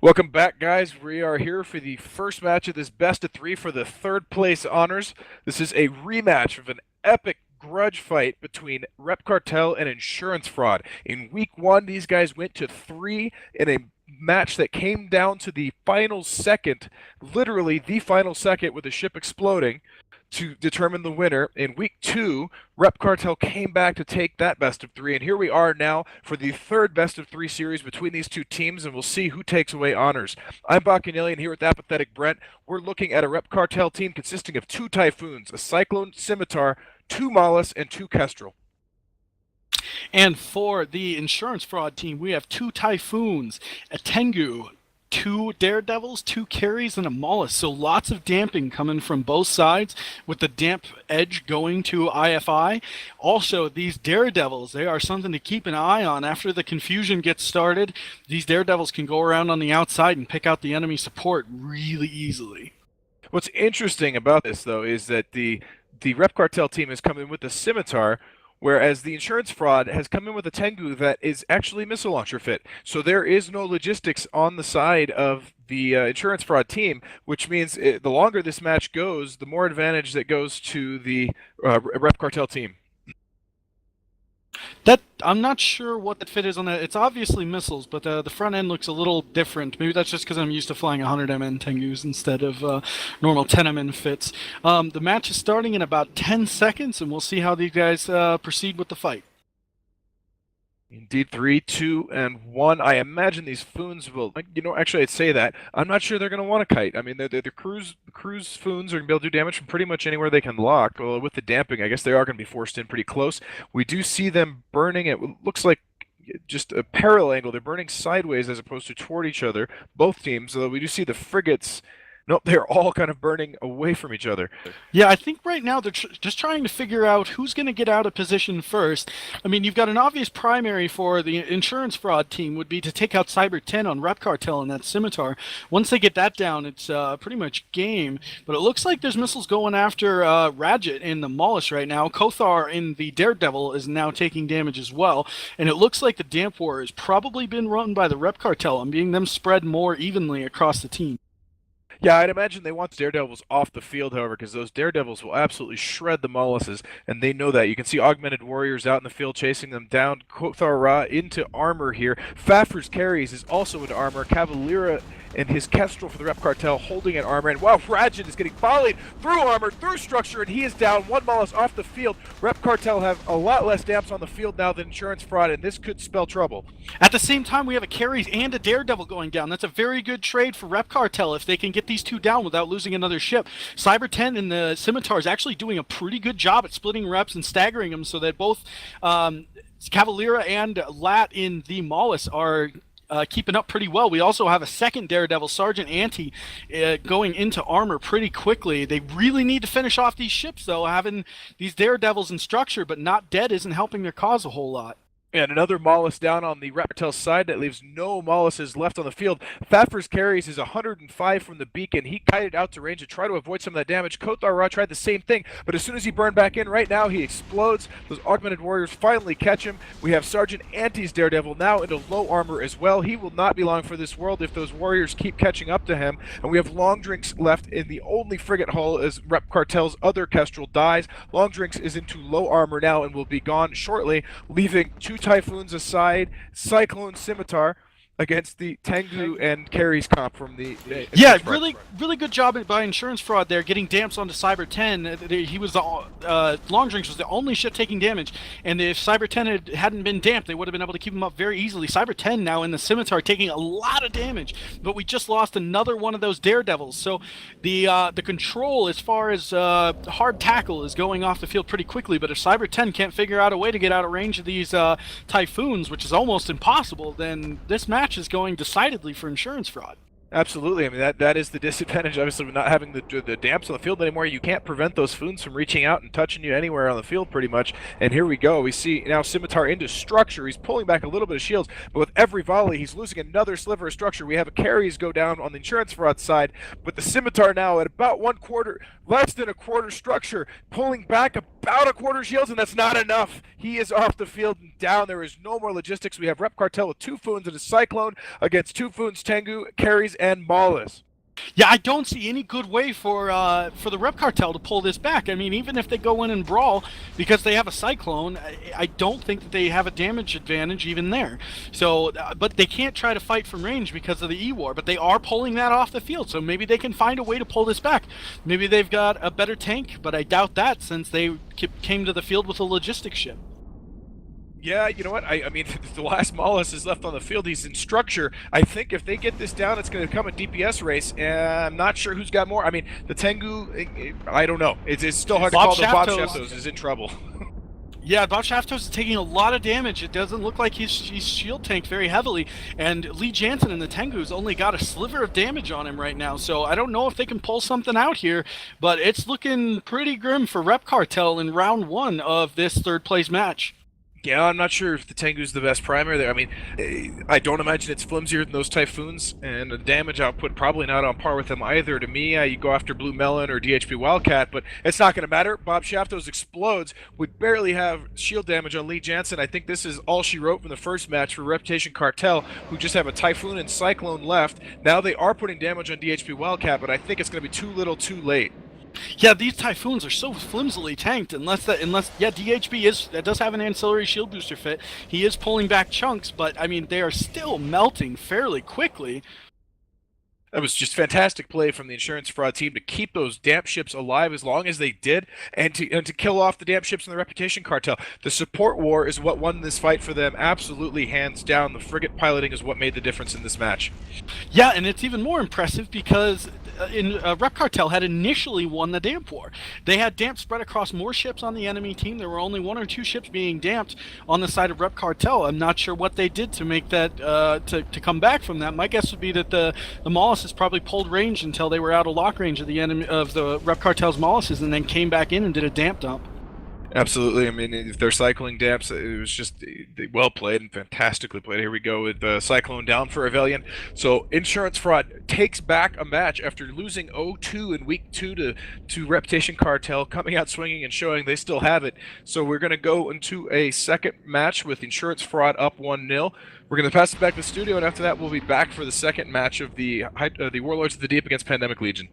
Welcome back, guys. We are here for the first match of this best of three for the third place honors. This is a rematch of an epic grudge fight between Rep Cartel and Insurance Fraud. In week one, these guys went to three in a match that came down to the final second, literally the final second, with the ship exploding to determine the winner. In week two, Rep Cartel came back to take that best of three, and here we are now for the third best of three series between these two teams, and we'll see who takes away honors. I'm Bacchanalian here with Apathetic Brent. We're looking at a Rep Cartel team consisting of two Typhoons, a Cyclone Scimitar, two Mollis, and two Kestrel. And for the Insurance Fraud team, we have two Typhoons, a Tengu, two Daredevils, two Carries, and a Mollis. So lots of damping coming from both sides, with the damp edge going to IFI. Also, these Daredevils, they are something to keep an eye on. After the confusion gets started, these Daredevils can go around on the outside and pick out the enemy support really easily. What's interesting about this, though, is that the Rep Cartel team has come in with the Scimitar, whereas the Insurance Fraud has come in with a Tengu that is actually missile launcher fit. So there is no logistics on the side of the Insurance Fraud team, which means the longer this match goes, the more advantage that goes to the Rep Cartel team. That I'm not sure what that fit is on that. It's obviously missiles, but the front end looks a little different. Maybe that's just because I'm used to flying 100 MN Tengus instead of normal 10 MN fits. The match is starting in about 10 seconds, and we'll see how these guys proceed with the fight. Indeed, 3, 2, and 1. I imagine these Foons will, actually I'd say that. I'm not sure they're going to want to kite. I mean, the cruise Foons are going to be able to do damage from pretty much anywhere they can lock. Well, with the damping, I guess they are going to be forced in pretty close. We do see them burning it. Looks like just a parallel angle. They're burning sideways as opposed to toward each other, both teams. Although we do see the frigates. Nope, they're all kind of burning away from each other. Yeah, I think right now they're just trying to figure out who's going to get out of position first. I mean, you've got an obvious primary for the Insurance Fraud team would be to take out Cyber 10 on Rep Cartel and that Scimitar. Once they get that down, it's pretty much game. But it looks like there's missiles going after Radjet in the Mollis right now. Kothar in the Daredevil is now taking damage as well. And it looks like the Damp War has probably been run by the Rep Cartel and being them spread more evenly across the team. Yeah, I'd imagine they want the Daredevils off the field, however, because those Daredevils will absolutely shred the Mollises, and they know that. You can see Augmented Warriors out in the field chasing them down. Kothar Ra into armor here. Fafhr's Carries is also into armor. Cavalera and his Kestrel for the Rep Cartel holding an armor. And wow, Radjet is getting volleyed through armor, through structure, and he is down. One Mollis off the field. Rep Cartel have a lot less damps on the field now than Insurance Fraud, and this could spell trouble. At the same time, we have a Carries and a Daredevil going down. That's a very good trade for Rep Cartel if they can get these two down without losing another ship. Cyber 10 and the Scimitar is actually doing a pretty good job at splitting reps and staggering them so that both Cavalera and Lat in the Mollis are keeping up pretty well. We also have a second Daredevil, Sergeant Ante, going into armor pretty quickly. They really need to finish off these ships, though. Having these Daredevils in structure but not dead isn't helping their cause a whole lot. And another Mollis down on the Rep Cartel side. That leaves no Mollises left on the field. Fafhr's Carries is 105 from the beacon. He kited out to range to try to avoid some of that damage. Kothar Ra tried the same thing, but as soon as he burned back in, right now he explodes. Those Augmented Warriors finally catch him. We have Sergeant Ante's Daredevil now into low armor as well. He will not be long for this world if those Warriors keep catching up to him. And we have Long Drinks left in the only frigate hull as Rep Cartel's other Kestrel dies. Long Drinks is into low armor now and will be gone shortly, leaving two Typhoons aside, Cyclone Scimitar against the Tengu and Carries comp from the yeah, really good job by Insurance Fraud there, getting damps onto Cyber 10. He was the Long Drinks was the only ship taking damage, and if Cyber 10 hadn't been damped, they would have been able to keep him up very easily. Cyber 10 now in the Scimitar taking a lot of damage, but we just lost another one of those Daredevils. So the control as far as hard tackle is going off the field pretty quickly. But if Cyber 10 can't figure out a way to get out of range of these Typhoons, which is almost impossible, then this match is going decidedly for Insurance Fraud. Absolutely. I mean, that is the disadvantage, obviously, of not having the damps on the field anymore. You can't prevent those Foons from reaching out and touching you anywhere on the field, pretty much. And here we go. We see now Scimitar into structure. He's pulling back a little bit of shields, but with every volley, he's losing another sliver of structure. We have a carries go down on the insurance fraud side, but the Scimitar now at about 1/4, less than a quarter structure, pulling back about a quarter shields, and that's not enough. He is off the field and down. There is no more logistics. We have Rep Cartel with 2 Foons and a Cyclone against 2 Foons, Tengu, carries, and Maulus. Yeah, I don't see any good way for the Rep Cartel to pull this back. I mean, even if they go in and brawl, because they have a Cyclone, I don't think that they have a damage advantage even there. So, but they can't try to fight from range because of the E-War, but they are pulling that off the field, so maybe they can find a way to pull this back. Maybe they've got a better tank, but I doubt that since they came to the field with a logistics ship. Yeah, you know what? I mean, the last Maulus is left on the field. He's in structure. I think if they get this down, it's going to become a DPS race, and I'm not sure who's got more. I mean, the Tengu, I don't know. It's still hard to call, but Bob Shaftos is in trouble. Yeah, Bob Shaftos is taking a lot of damage. It doesn't look like he's shield tanked very heavily, and Lee Jansen and the Tengu's only got a sliver of damage on him right now, so I don't know if they can pull something out here, but it's looking pretty grim for Rep Cartel in round 1 of this third place match. Yeah, I'm not sure if the Tengu's the best primer there. I mean, I don't imagine it's flimsier than those Typhoons, and the damage output probably not on par with them either. To me, you go after Blue Melon or DHP Wildcat, but it's not going to matter. Bob Shaftos explodes. We barely have shield damage on Lee Jansen. I think this is all she wrote from the first match for Reputation Cartel, who just have a Typhoon and Cyclone left. Now they are putting damage on DHP Wildcat, but I think it's going to be too little too late. Yeah, these Typhoons are so flimsily tanked unless yeah, DHB does have an ancillary shield booster fit. He is pulling back chunks, but I mean they are still melting fairly quickly. That was just fantastic play from the insurance fraud team to keep those damp ships alive as long as they did, and to kill off the damp ships in the Reputation Cartel. The support war is what won this fight for them, absolutely hands down. The frigate piloting is what made the difference in this match. Yeah, and it's even more impressive because Rep Cartel had initially won the damp war. They had damp spread across more ships on the enemy team. There were only 1 or 2 ships being damped on the side of Rep Cartel. I'm not sure what they did to make that to come back from that. My guess would be that the Molluses probably pulled range until they were out of lock range of the enemy of the Rep Cartel's Molluses, and then came back in and did a damp dump. Absolutely. I mean, if they're cycling damps, it was just well played and fantastically played. Here we go with Cyclone down for Avellion. So Insurance Fraud takes back a match after losing 0-2 in week 2 to Reputation Cartel, coming out swinging and showing they still have it. So we're going to go into a second match with Insurance Fraud up 1-0. We're going to pass it back to the studio, and after that we'll be back for the second match of the Warlords of the Deep against Pandemic Legion.